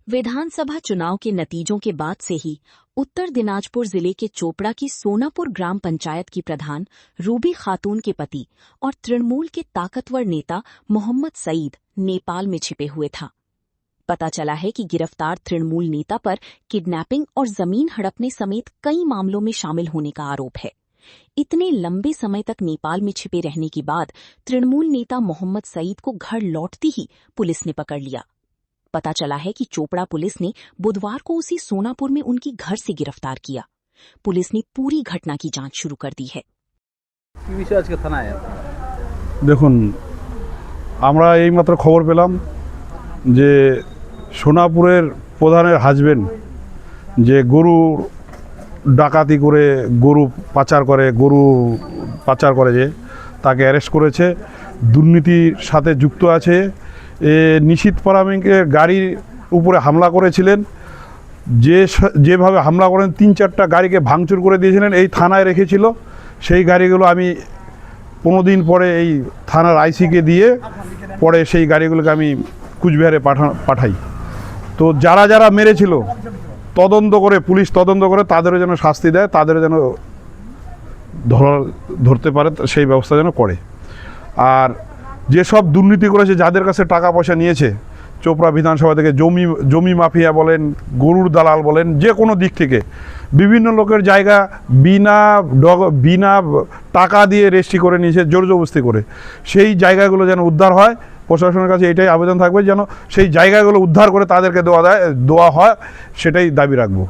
विधानसभा चुनाव के नतीजों के बाद से ही उत्तर दिनाजपुर जिले के चोपड़ा की सोनापुर ग्राम पंचायत की प्रधान रूबी खातून के पति और तृणमूल के ताकतवर नेता मोहम्मद सईद नेपाल में छिपे हुए था। पता चला है कि गिरफ्तार तृणमूल नेता पर किडनैपिंग और जमीन हड़पने समेत कई मामलों में शामिल होने का आरोप है। इतने लंबे समय तक नेपाल में छिपे रहने के बाद तृणमूल नेता मोहम्मद सईद को घर लौटती ही पुलिस ने पकड़ लिया। पता चला है कि चोपड़ा पुलिस ने बुधवार को उसी सोनापुर में उनकी घर से गिरफ्तार किया। पुलिस ने पूरी घटना की जांच शुरू कर दी है। দেখুন, আমরা এইমাত্র খবর পেলাম যে সোনাপুরের প্রধানের হাজবেন্ড যে গরু ডাকাতি করে গরু পাচার করে যে তাকে অ্যারেস্ট করেছে, দুর্নীতির সাথে যুক্ত আছে। নিশীথ পারামিকের গাড়ির উপরে হামলা করেছিলেন, যেভাবে হামলা করেন ৩-৪টা গাড়িকে ভাঙচুর করে দিয়েছিলেন, এই থানায় রেখেছিল। সেই গাড়িগুলো আমি 15 দিন পরে এই থানার আইসিকে দিয়ে পরে সেই গাড়িগুলোকে আমি কুচবিহারে পাঠাই। তো যারা যারা মেরেছিল তদন্ত করে পুলিশ তদন্ত করে তাদেরও যেন শাস্তি দেয়, তাদেরও যেন ধরতে পারে, সেই ব্যবস্থা যেন করে। আর যেসব দুর্নীতি করেছে, যাদের কাছে টাকা পয়সা নিয়েছে চোপড়া বিধানসভা থেকে, জমি মাফিয়া বলেন, গরুর দালাল বলেন, যে কোনো দিক থেকে বিভিন্ন লোকের জায়গা বিনা টাকা দিয়ে রেজিস্ট্রি করে নিয়েছে, জোরজবস্তি করে। সেই জায়গাগুলো যেন উদ্ধার হয়। প্রশাসনের কাছে এটাই আবেদন থাকবে, যেন সেই জায়গাগুলো উদ্ধার করে তাদেরকে দেওয়া হয়, সেটাই দাবি রাখবো।